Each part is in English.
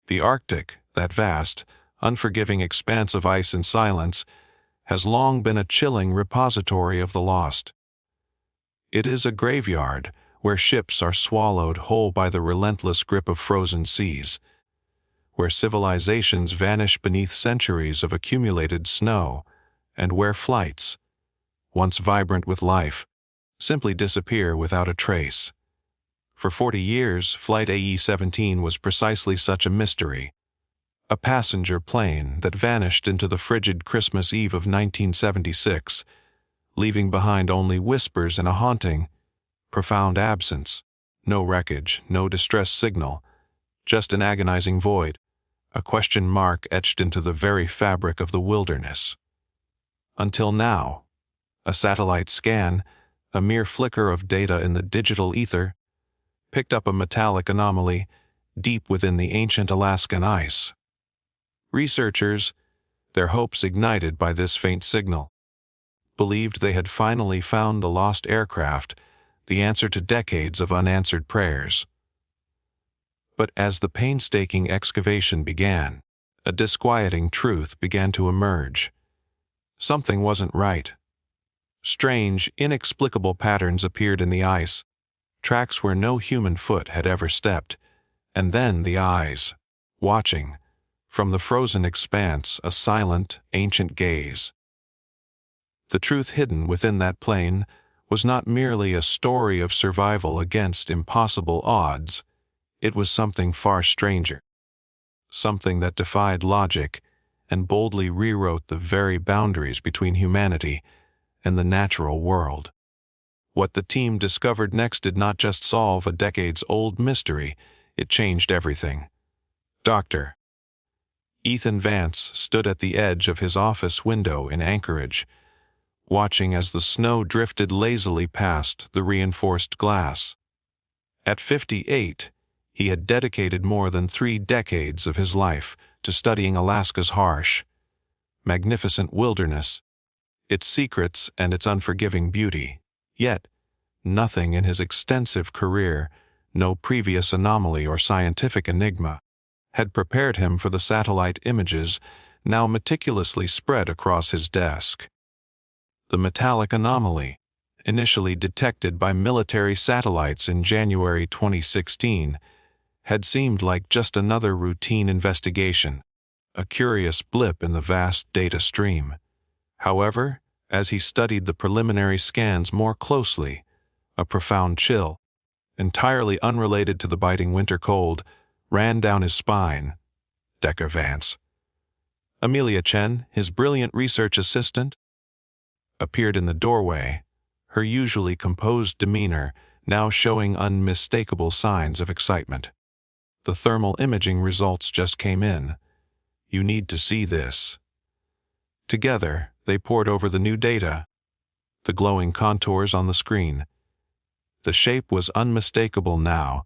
The Arctic, that vast, unforgiving expanse of ice and silence, has long been a chilling repository of the lost. It is a graveyard where ships are swallowed whole by the relentless grip of frozen seas, where civilizations vanish beneath centuries of accumulated snow, and where flights, once vibrant with life, simply disappear without a trace. For 40 years, Flight AE-17 was precisely such a mystery. A passenger plane that vanished into the frigid Christmas Eve of 1976, leaving behind only whispers and a haunting, profound absence. No wreckage, no distress signal, just an agonizing void, a question mark etched into the very fabric of the wilderness. Until now, a satellite scan, a mere flicker of data in the digital ether, picked up a metallic anomaly deep within the ancient Alaskan ice. Researchers, their hopes ignited by this faint signal, believed they had finally found the lost aircraft, the answer to decades of unanswered prayers. But as the painstaking excavation began, a disquieting truth began to emerge. Something wasn't right. Strange, inexplicable patterns appeared in the ice, tracks where no human foot had ever stepped, and then the eyes, watching, from the frozen expanse, a silent, ancient gaze. The truth hidden within that plane was not merely a story of survival against impossible odds. It was something far stranger, something that defied logic and boldly rewrote the very boundaries between humanity and the natural world. What the team discovered next did not just solve a decades-old mystery, it changed everything. Dr. Ethan Vance stood at the edge of his office window in Anchorage, watching as the snow drifted lazily past the reinforced glass. At 58, he had dedicated more than 3 decades of his life to studying Alaska's harsh, magnificent wilderness, its secrets and its unforgiving beauty. Yet, nothing in his extensive career, no previous anomaly or scientific enigma, had prepared him for the satellite images now meticulously spread across his desk. The metallic anomaly, initially detected by military satellites in January 2016, had seemed like just another routine investigation, a curious blip in the vast data stream. However, as he studied the preliminary scans more closely, a profound chill, entirely unrelated to the biting winter cold, ran down his spine. Dr. Vance. Amelia Chen, his brilliant research assistant, appeared in the doorway, her usually composed demeanor now showing unmistakable signs of excitement. The thermal imaging results just came in. You need to see this. Together, they pored over the new data, the glowing contours on the screen. The shape was unmistakable now,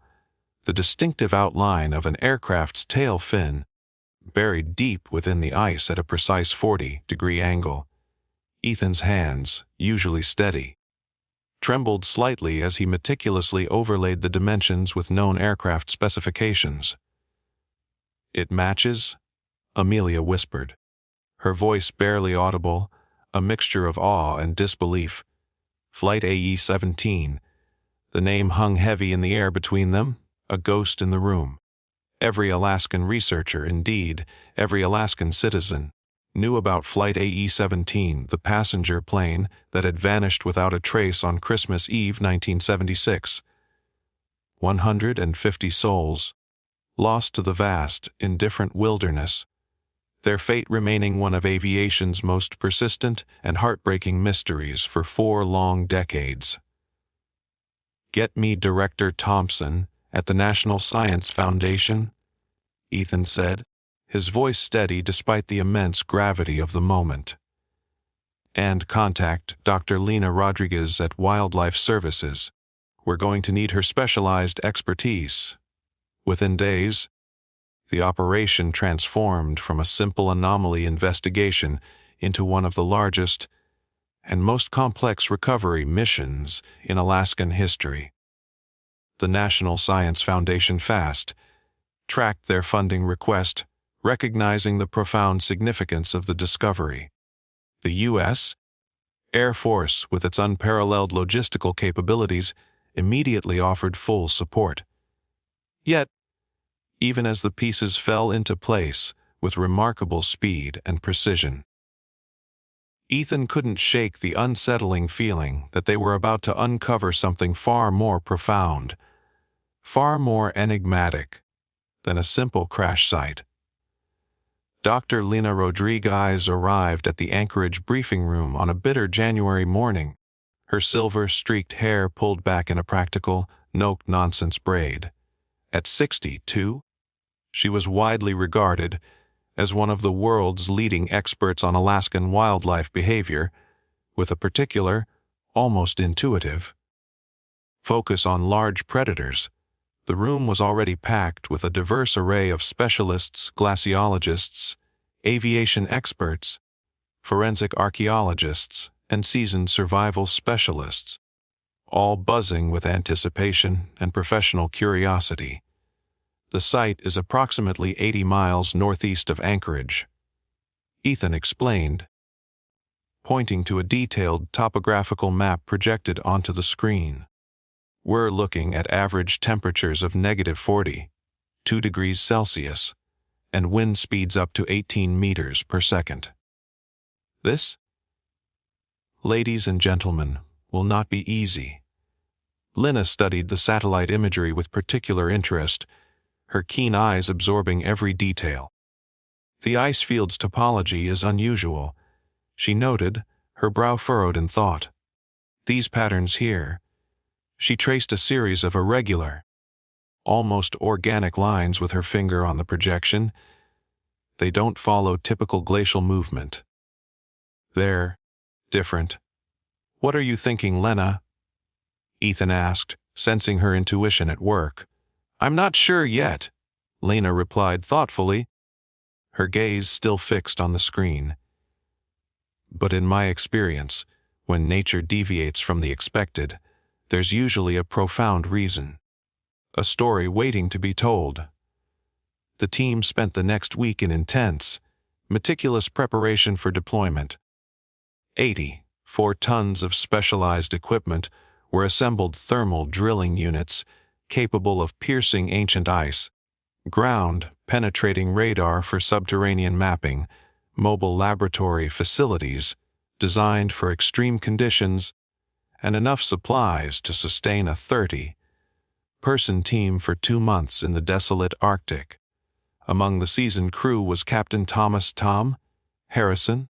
the distinctive outline of an aircraft's tail fin, buried deep within the ice at a precise 40-degree angle. Ethan's hands, usually steady, trembled slightly as he meticulously overlaid the dimensions with known aircraft specifications. "It matches?" Amelia whispered, her voice barely audible, a mixture of awe and disbelief. Flight AE-17. The name hung heavy in the air between them, a ghost in the room. Every Alaskan researcher, indeed, every Alaskan citizen, knew about Flight AE-17, the passenger plane that had vanished without a trace on Christmas Eve 1976. 150 souls, lost to the vast, indifferent wilderness, their fate remaining one of aviation's most persistent and heartbreaking mysteries for 4 long decades. "Get me Director Thompson at the National Science Foundation," Ethan said, his voice steady despite the immense gravity of the moment. "And contact Dr. Lena Rodriguez at Wildlife Services. We're going to need her specialized expertise." Within days, the operation transformed from a simple anomaly investigation into one of the largest and most complex recovery missions in Alaskan history. The National Science Foundation FAST tracked their funding request, recognizing the profound significance of the discovery. The U.S. Air Force, with its unparalleled logistical capabilities, immediately offered full support. Yet, even as the pieces fell into place with remarkable speed and precision, Ethan couldn't shake the unsettling feeling that they were about to uncover something far more profound, far more enigmatic than a simple crash site. Dr. Lina Rodriguez arrived at the Anchorage briefing room on a bitter January morning, her silver-streaked hair pulled back in a practical, no-nonsense braid. At 62, she was widely regarded as one of the world's leading experts on Alaskan wildlife behavior, with a particular, almost intuitive, focus on large predators. The room was already packed with a diverse array of specialists, glaciologists, aviation experts, forensic archaeologists, and seasoned survival specialists, all buzzing with anticipation and professional curiosity. The site is approximately 80 miles northeast of Anchorage, Ethan explained, pointing to a detailed topographical map projected onto the screen. We're looking at average temperatures of -40, 2 degrees Celsius, and wind speeds up to 18 meters per second. This, ladies and gentlemen, will not be easy. Lina studied the satellite imagery with particular interest, her keen eyes absorbing every detail. The ice field's topology is unusual, she noted, her brow furrowed in thought. These patterns here, she traced a series of irregular, almost organic lines with her finger on the projection. They don't follow typical glacial movement. They're different. What are you thinking, Lena? Ethan asked, sensing her intuition at work. I'm not sure yet, Lena replied thoughtfully, her gaze still fixed on the screen. But in my experience, when nature deviates from the expected, there's usually a profound reason. A story waiting to be told. The team spent the next week in intense, meticulous preparation for deployment. 84 tons of specialized equipment were assembled, thermal drilling units capable of piercing ancient ice, ground-penetrating radar for subterranean mapping, mobile laboratory facilities designed for extreme conditions, and enough supplies to sustain a 30-person team for 2 months in the desolate Arctic. Among the seasoned crew was Captain Thomas "Tom" Harrison,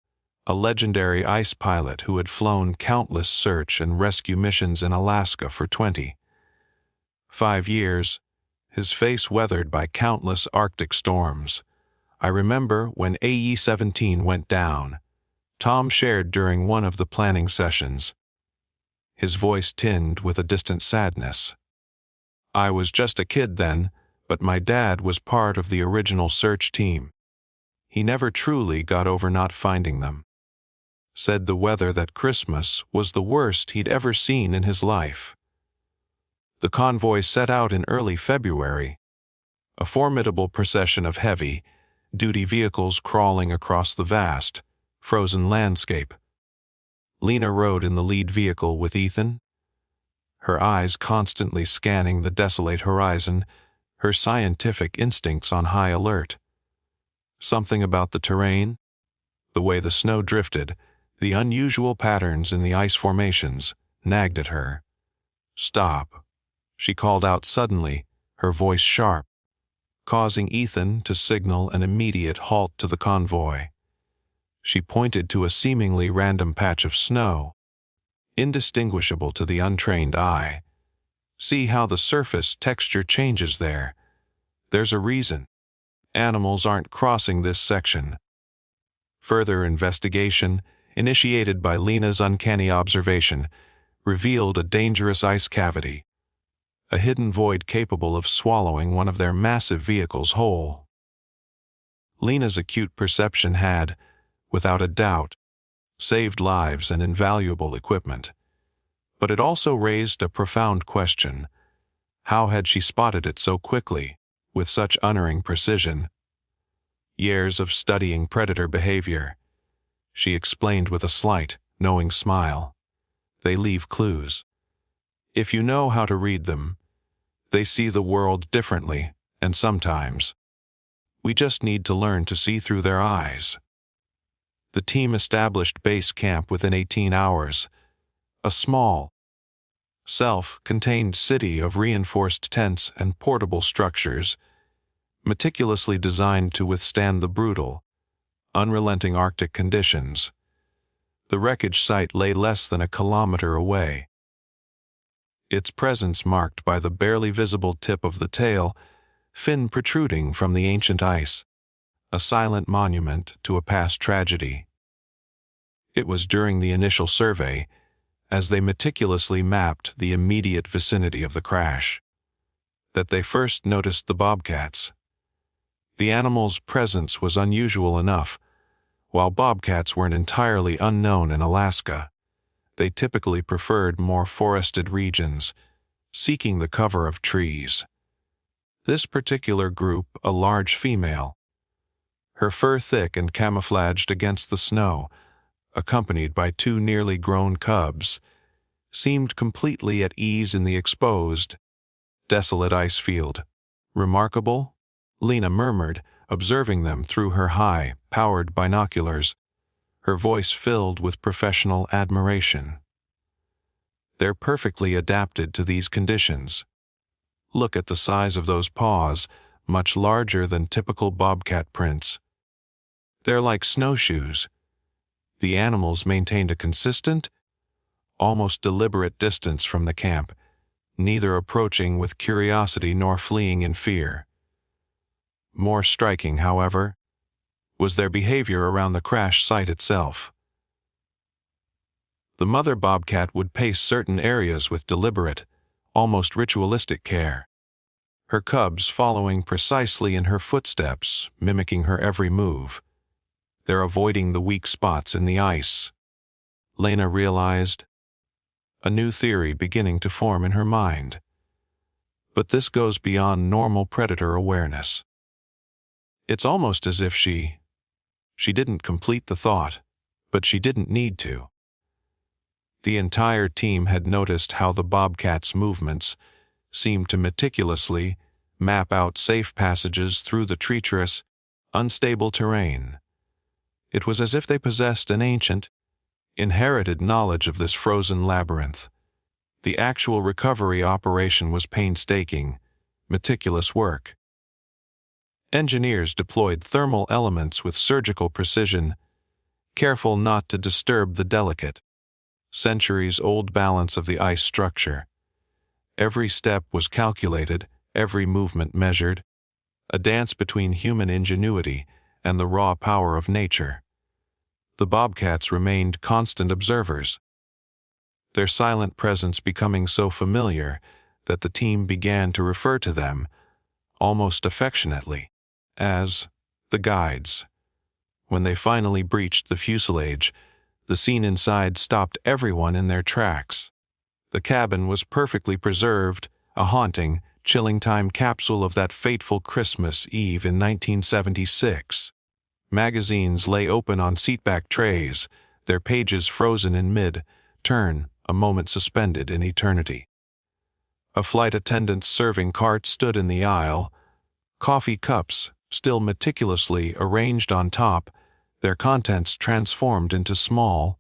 a legendary ice pilot who had flown countless search and rescue missions in Alaska for 25 years, his face weathered by countless Arctic storms. I remember when AE-17 went down, Tom shared during one of the planning sessions, his voice tinged with a distant sadness. I was just a kid then, but my dad was part of the original search team. He never truly got over not finding them. Said the weather that Christmas was the worst he'd ever seen in his life. The convoy set out in early February, a formidable procession of heavy-duty vehicles crawling across the vast, frozen landscape. Lina rode in the lead vehicle with Ethan, her eyes constantly scanning the desolate horizon, her scientific instincts on high alert. Something about the terrain, the way the snow drifted, the unusual patterns in the ice formations, nagged at her. Stop, she called out suddenly, her voice sharp, causing Ethan to signal an immediate halt to the convoy. She pointed to a seemingly random patch of snow, indistinguishable to the untrained eye. See how the surface texture changes there. There's a reason. Animals aren't crossing this section. Further investigation, initiated by Lina's uncanny observation, revealed a dangerous ice cavity, a hidden void capable of swallowing one of their massive vehicles whole. Lina's acute perception had, without a doubt, saved lives and invaluable equipment. But it also raised a profound question. How had she spotted it so quickly, with such unerring precision. Years of studying predator behavior, she explained with a slight, knowing smile. They leave clues. If you know how to read them, they see the world differently, and sometimes we just need to learn to see through their eyes. The team established base camp within 18 hours, a small, self-contained city of reinforced tents and portable structures, meticulously designed to withstand the brutal, unrelenting Arctic conditions. The wreckage site lay less than a kilometer away, its presence marked by the barely visible tip of the tail, fin protruding from the ancient ice, a silent monument to a past tragedy. It was during the initial survey, as they meticulously mapped the immediate vicinity of the crash, that they first noticed the bobcats. The animal's presence was unusual enough. While bobcats weren't entirely unknown in Alaska, they typically preferred more forested regions, seeking the cover of trees. This particular group, a large female, her fur thick and camouflaged against the snow, accompanied by two nearly grown cubs, seemed completely at ease in the exposed, desolate ice field. Remarkable? Lena murmured, observing them through her high-powered binoculars, her voice filled with professional admiration. They're perfectly adapted to these conditions. Look at the size of those paws, much larger than typical bobcat prints. They're like snowshoes. The animals maintained a consistent, almost deliberate distance from the camp, neither approaching with curiosity nor fleeing in fear. More striking, however, was their behavior around the crash site itself. The mother bobcat would pace certain areas with deliberate, almost ritualistic care, her cubs following precisely in her footsteps, mimicking her every move. They're avoiding the weak spots in the ice, Lena realized, a new theory beginning to form in her mind. But this goes beyond normal predator awareness. It's almost as if she didn't complete the thought, but she didn't need to. The entire team had noticed how the bobcat's movements seemed to meticulously map out safe passages through the treacherous, unstable terrain. It was as if they possessed an ancient, inherited knowledge of this frozen labyrinth. The actual recovery operation was painstaking, meticulous work. Engineers deployed thermal elements with surgical precision, careful not to disturb the delicate, centuries-old balance of the ice structure. Every step was calculated, every movement measured, a dance between human ingenuity and the raw power of nature. The bobcats remained constant observers, their silent presence becoming so familiar that the team began to refer to them, almost affectionately, as the guides. When they finally breached the fuselage, the scene inside stopped everyone in their tracks. The cabin was perfectly preserved, a haunting, chilling time capsule of that fateful Christmas Eve in 1976. Magazines lay open on seatback trays, their pages frozen in mid-turn, a moment suspended in eternity. A flight attendant's serving cart stood in the aisle, coffee cups still meticulously arranged on top, their contents transformed into small,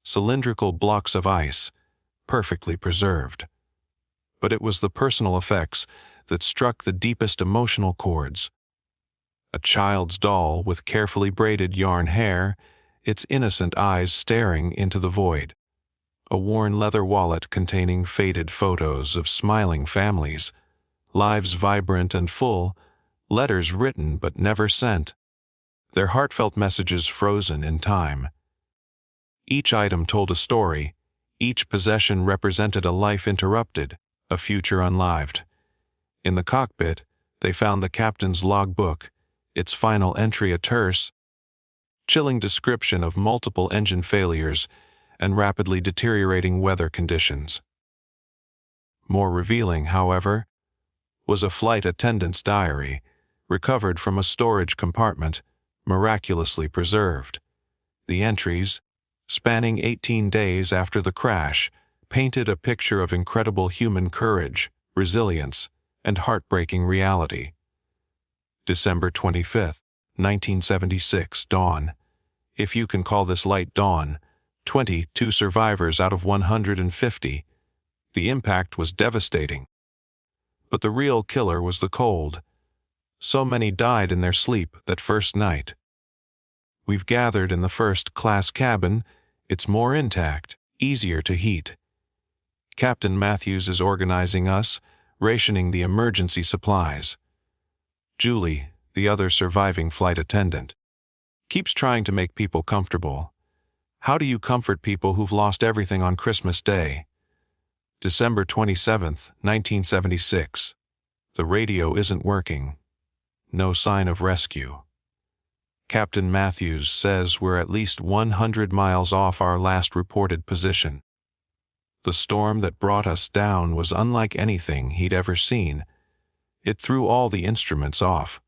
cylindrical blocks of ice, perfectly preserved. But it was the personal effects that struck the deepest emotional chords. A child's doll with carefully braided yarn hair, its innocent eyes staring into the void. A worn leather wallet containing faded photos of smiling families, lives vibrant and full, letters written but never sent, their heartfelt messages frozen in time. Each item told a story, each possession represented a life interrupted, a future unlived. In the cockpit, they found the captain's logbook, its final entry a terse, chilling description of multiple engine failures and rapidly deteriorating weather conditions. More revealing, however, was a flight attendant's diary, recovered from a storage compartment, miraculously preserved. The entries, spanning 18 days after the crash, painted a picture of incredible human courage, resilience, and heartbreaking reality. December 25, 1976, dawn. If you can call this light dawn, 22 survivors out of 150. The impact was devastating. But the real killer was the cold. So many died in their sleep that first night. We've gathered in the first-class cabin. It's more intact, easier to heat. Captain Matthews is organizing us, rationing the emergency supplies. Julie, the other surviving flight attendant, keeps trying to make people comfortable. How do you comfort people who've lost everything on Christmas Day? December 27, 1976. The radio isn't working. No sign of rescue. Captain Matthews says we're at least 100 miles off our last reported position. The storm that brought us down was unlike anything he'd ever seen. It threw all the instruments off.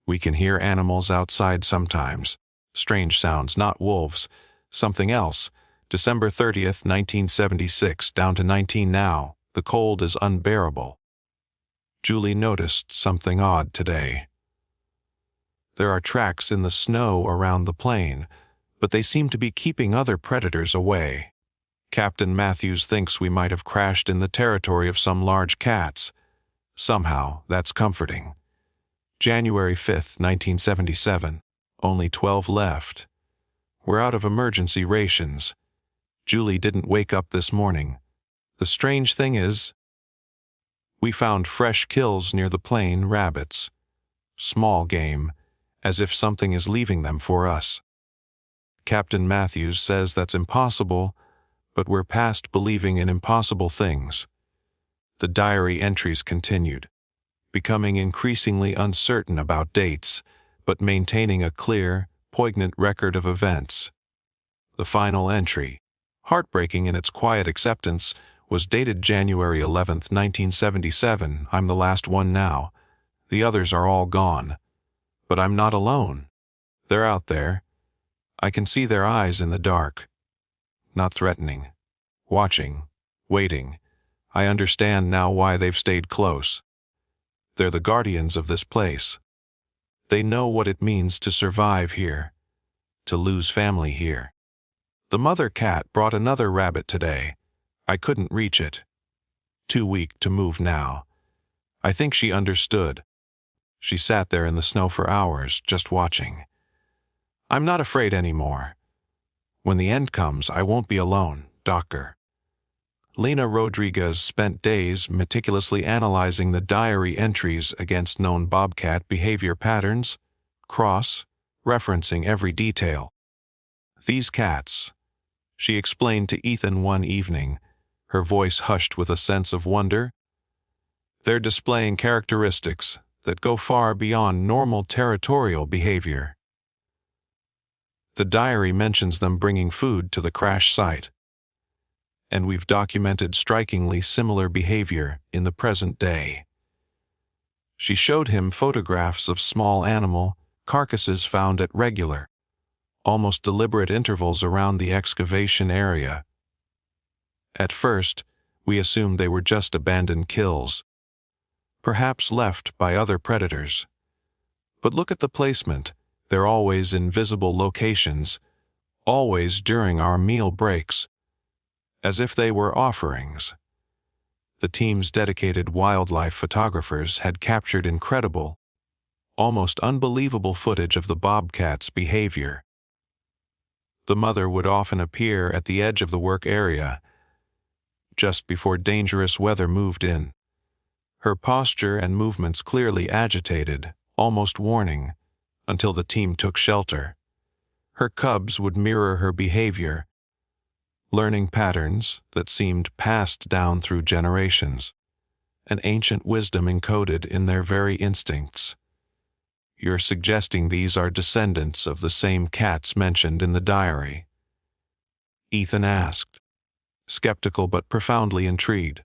We can hear animals outside sometimes. Strange sounds, not wolves. Something else. December 30th, 1976, down to 19 now. The cold is unbearable. Julie noticed something odd today. There are tracks in the snow around the plane, but they seem to be keeping other predators away. Captain Matthews thinks we might have crashed in the territory of some large cats. Somehow, that's comforting. January 5th, 1977. Only 12 left. We're out of emergency rations. Julie didn't wake up this morning. The strange thing is, we found fresh kills near the plane, rabbits. Small game, as if something is leaving them for us. Captain Matthews says that's impossible, but we're past believing in impossible things. The diary entries continued, becoming increasingly uncertain about dates, but maintaining a clear, poignant record of events. The final entry, heartbreaking in its quiet acceptance, was dated January 11, 1977. I'm the last one now. The others are all gone. But I'm not alone. They're out there. I can see their eyes in the dark. Not threatening. Watching. Waiting. I understand now why they've stayed close. They're the guardians of this place. They know what it means to survive here. To lose family here. The mother cat brought another rabbit today. I couldn't reach it. Too weak to move now. I think she understood. She sat there in the snow for hours, just watching. I'm not afraid anymore. When the end comes, I won't be alone, Doctor. Lena Rodriguez spent days meticulously analyzing the diary entries against known bobcat behavior patterns, cross-referencing every detail. These cats, she explained to Ethan one evening, her voice hushed with a sense of wonder. They're displaying characteristics that go far beyond normal territorial behavior. The diary mentions them bringing food to the crash site. And we've documented strikingly similar behavior in the present day. She showed him photographs of small animal carcasses found at regular, almost deliberate intervals around the excavation area. At first, we assumed they were just abandoned kills, perhaps left by other predators. But look at the placement. They're always in visible locations, always during our meal breaks, as if they were offerings. The team's dedicated wildlife photographers had captured incredible, almost unbelievable footage of the bobcat's behavior. The mother would often appear at the edge of the work area, just before dangerous weather moved in. Her posture and movements clearly agitated, almost warning, until the team took shelter. Her cubs would mirror her behavior, learning patterns that seemed passed down through generations, an ancient wisdom encoded in their very instincts. You're suggesting these are descendants of the same cats mentioned in the diary? Ethan asked, skeptical but profoundly intrigued.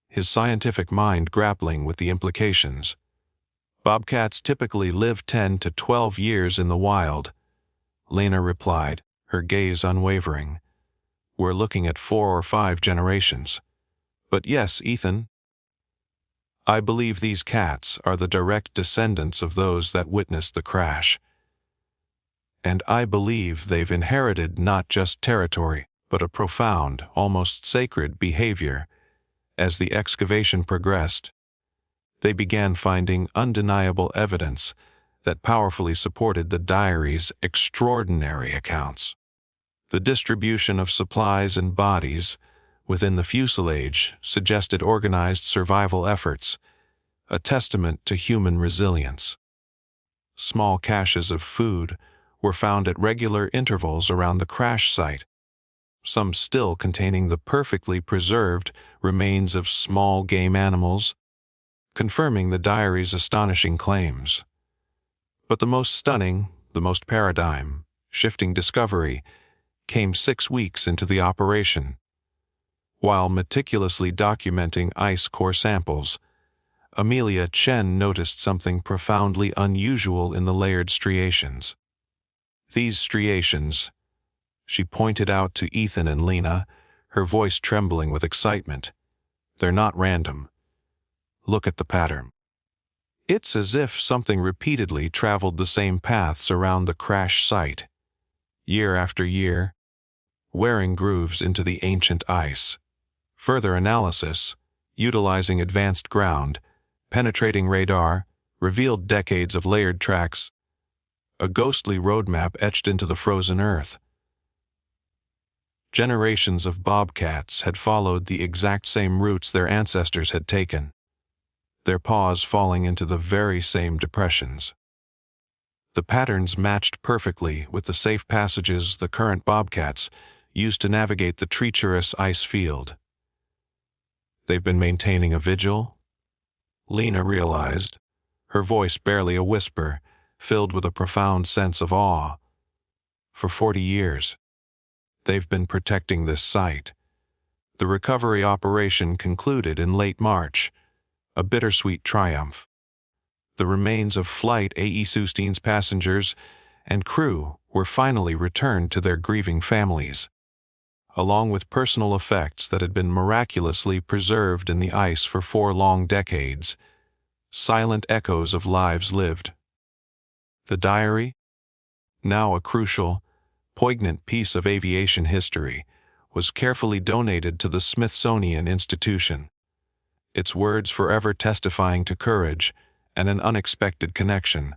his scientific mind grappling with the implications. Bobcats typically live 10 to 12 years in the wild, Lena replied, her gaze unwavering. We're looking at 4 or 5 generations. But yes, Ethan, I believe these cats are the direct descendants of those that witnessed the crash. And I believe they've inherited not just territory, but a profound, almost sacred behavior. As the excavation progressed, they began finding undeniable evidence that powerfully supported the diary's extraordinary accounts. The distribution of supplies and bodies within the fuselage suggested organized survival efforts, a testament to human resilience. Small caches of food were found at regular intervals around the crash site, some still containing the perfectly preserved remains of small game animals, confirming the diary's astonishing claims. But the most stunning, the most paradigm-shifting discovery came 6 weeks into the operation. While meticulously documenting ice core samples, Amelia Chen noticed something profoundly unusual in the layered striations. These striations, she pointed out to Ethan and Lena, her voice trembling with excitement, they're not random. Look at the pattern. It's as if something repeatedly traveled the same paths around the crash site, year after year, wearing grooves into the ancient ice. Further analysis, utilizing advanced ground-penetrating radar, revealed decades of layered tracks, a ghostly roadmap etched into the frozen earth. Generations of bobcats had followed the exact same routes their ancestors had taken, their paws falling into the very same depressions. The patterns matched perfectly with the safe passages the current bobcats used to navigate the treacherous ice field. They've been maintaining a vigil? Lena realized, her voice barely a whisper, filled with a profound sense of awe. For 40 years, they've been protecting this site. The recovery operation concluded in late March, a bittersweet triumph. The remains of Flight AE Sustein's passengers and crew were finally returned to their grieving families, along with personal effects that had been miraculously preserved in the ice for 4 long decades, silent echoes of lives lived. The diary, now a crucial, poignant piece of aviation history, was carefully donated to the Smithsonian Institution, its words forever testifying to courage and an unexpected connection.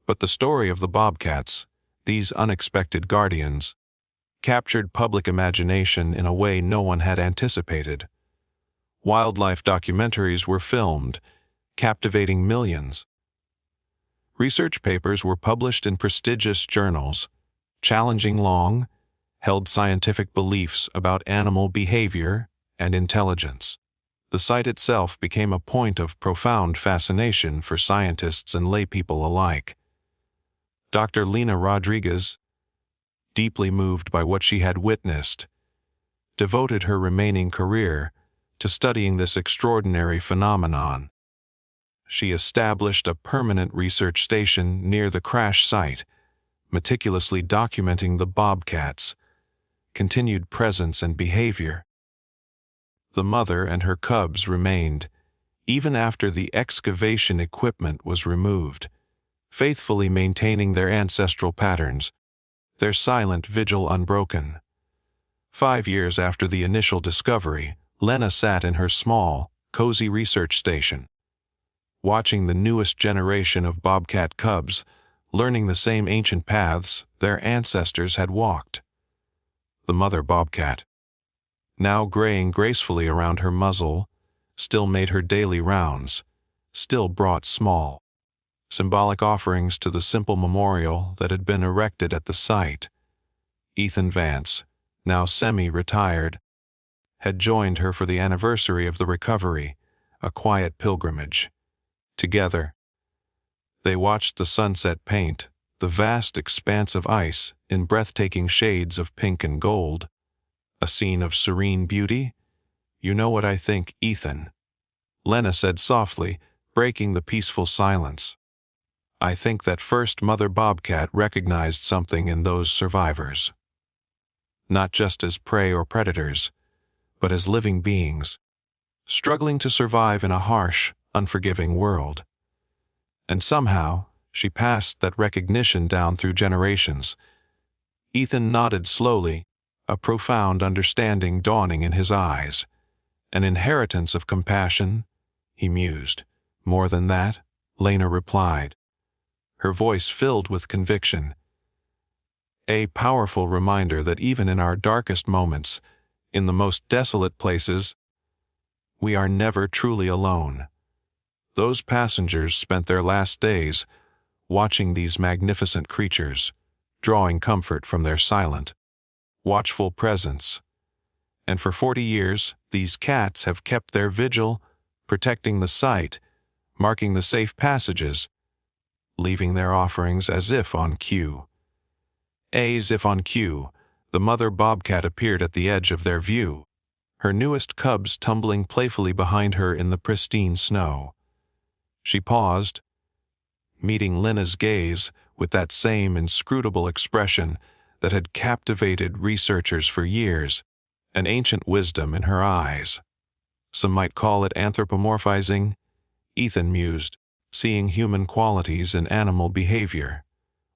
But the story of the bobcats, these unexpected guardians, captured public imagination in a way no one had anticipated. Wildlife documentaries were filmed, captivating millions. Research papers were published in prestigious journals, challenging long-held scientific beliefs about animal behavior and intelligence. The site itself became a point of profound fascination for scientists and laypeople alike. Dr. Lena Rodriguez, deeply moved by what she had witnessed, devoted her remaining career to studying this extraordinary phenomenon. She established a permanent research station near the crash site, meticulously documenting the bobcats' continued presence and behavior. The mother and her cubs remained, even after the excavation equipment was removed, faithfully maintaining their ancestral patterns, their silent vigil unbroken. 5 years after the initial discovery, Lena sat in her small, cozy research station, watching the newest generation of bobcat cubs, learning the same ancient paths their ancestors had walked. The mother bobcat, now graying gracefully around her muzzle, still made her daily rounds, still brought small, symbolic offerings to the simple memorial that had been erected at the site. Ethan Vance, now semi-retired, had joined her for the anniversary of the recovery, a quiet pilgrimage. Together, they watched the sunset paint the vast expanse of ice in breathtaking shades of pink and gold, a scene of serene beauty, "You know what I think, Ethan," Lena said softly, breaking the peaceful silence. "I think that first Mother Bobcat recognized something in those survivors. Not just as prey or predators, but as living beings, struggling to survive in a harsh, unforgiving world. And somehow, she passed that recognition down through generations." Ethan nodded slowly, a profound understanding dawning in his eyes. "An inheritance of compassion," he mused. "More than that," Lena replied, her voice filled with conviction. "A powerful reminder that even in our darkest moments, in the most desolate places, we are never truly alone." Those passengers spent their last days watching these magnificent creatures, drawing comfort from their silent, watchful presence. And for 40 years, these cats have kept their vigil, protecting the site, marking the safe passages, leaving their offerings as if on cue. As if on cue, the mother bobcat appeared at the edge of their view, her newest cubs tumbling playfully behind her in the pristine snow. She paused, meeting Lena's gaze with that same inscrutable expression that had captivated researchers for years, an ancient wisdom in her eyes. Some might call it anthropomorphizing, Ethan mused, seeing human qualities in animal behavior.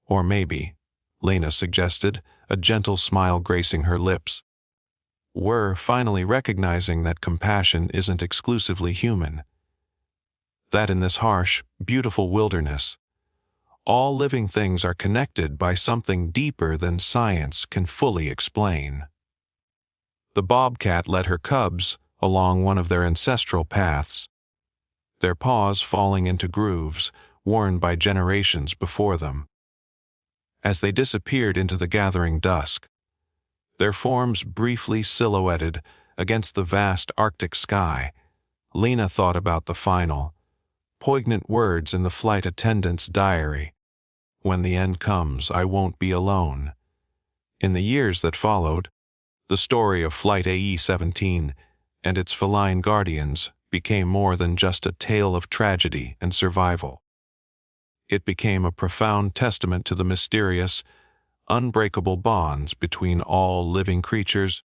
Or maybe, Lena suggested, a gentle smile gracing her lips, we're finally recognizing that compassion isn't exclusively human. That in this harsh, beautiful wilderness, all living things are connected by something deeper than science can fully explain. The bobcat led her cubs along one of their ancestral paths, their paws falling into grooves worn by generations before them. As they disappeared into the gathering dusk, their forms briefly silhouetted against the vast Arctic sky, Lena thought about the final, poignant words in the flight attendant's diary. "When the end comes, I won't be alone." In the years that followed, the story of Flight AE-17 and its feline guardians became more than just a tale of tragedy and survival. It became a profound testament to the mysterious, unbreakable bonds between all living creatures,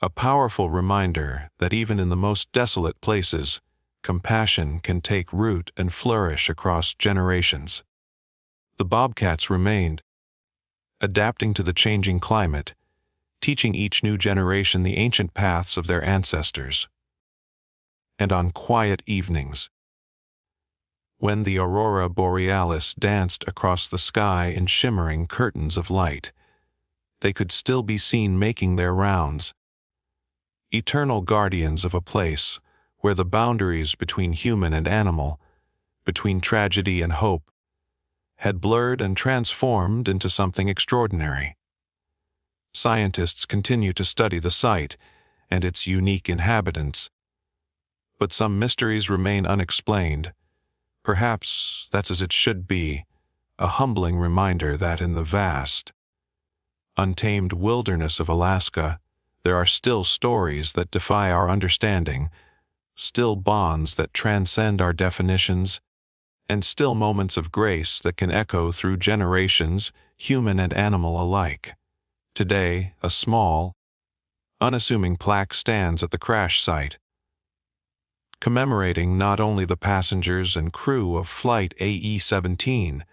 a powerful reminder that even in the most desolate places, compassion can take root and flourish across generations. The bobcats remained, adapting to the changing climate, teaching each new generation the ancient paths of their ancestors. And on quiet evenings, when the aurora borealis danced across the sky in shimmering curtains of light, they could still be seen making their rounds, eternal guardians of a place where the boundaries between human and animal, between tragedy and hope, had blurred and transformed into something extraordinary. Scientists continue to study the site and its unique inhabitants, but some mysteries remain unexplained. Perhaps that's as it should be, a humbling reminder that in the vast, untamed wilderness of Alaska, there are still stories that defy our understanding, still bonds that transcend our definitions, and still moments of grace that can echo through generations, human and animal alike. Today, a small, unassuming plaque stands at the crash site, commemorating not only the passengers and crew of Flight AE-17,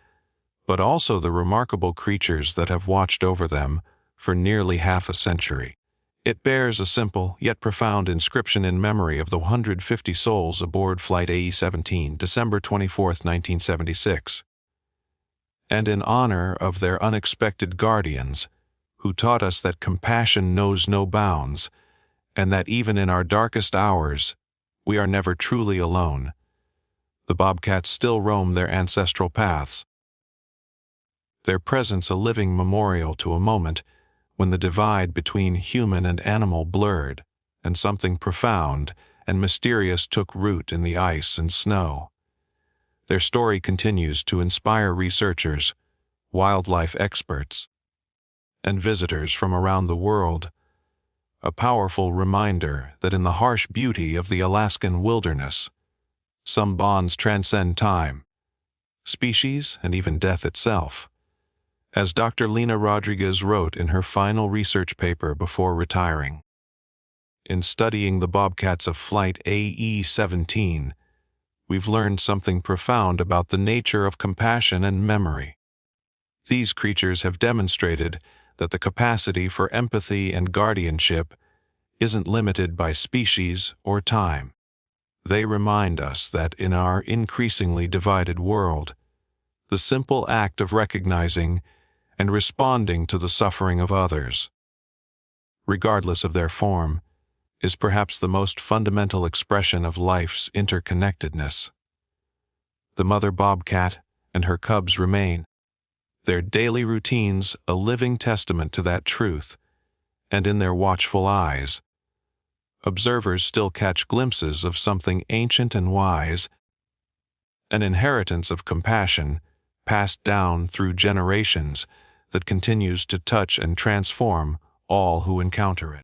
but also the remarkable creatures that have watched over them for nearly half a century. It bears a simple yet profound inscription in memory of the 150 souls aboard Flight AE-17, December 24, 1976, and in honor of their unexpected guardians, who taught us that compassion knows no bounds, and that even in our darkest hours, we are never truly alone. The bobcats still roam their ancestral paths, their presence a living memorial to a moment when the divide between human and animal blurred, and something profound and mysterious took root in the ice and snow. Their story continues to inspire researchers, wildlife experts, and visitors from around the world, a powerful reminder that in the harsh beauty of the Alaskan wilderness, some bonds transcend time, species, and even death itself. As Dr. Lina Rodriguez wrote in her final research paper before retiring, in studying the bobcats of Flight AE-17, we've learned something profound about the nature of compassion and memory. These creatures have demonstrated that the capacity for empathy and guardianship isn't limited by species or time. They remind us that in our increasingly divided world, the simple act of recognizing and responding to the suffering of others, regardless of their form, is perhaps the most fundamental expression of life's interconnectedness. The mother bobcat and her cubs remain, their daily routines a living testament to that truth, and in their watchful eyes, observers still catch glimpses of something ancient and wise, an inheritance of compassion passed down through generations that continues to touch and transform all who encounter it.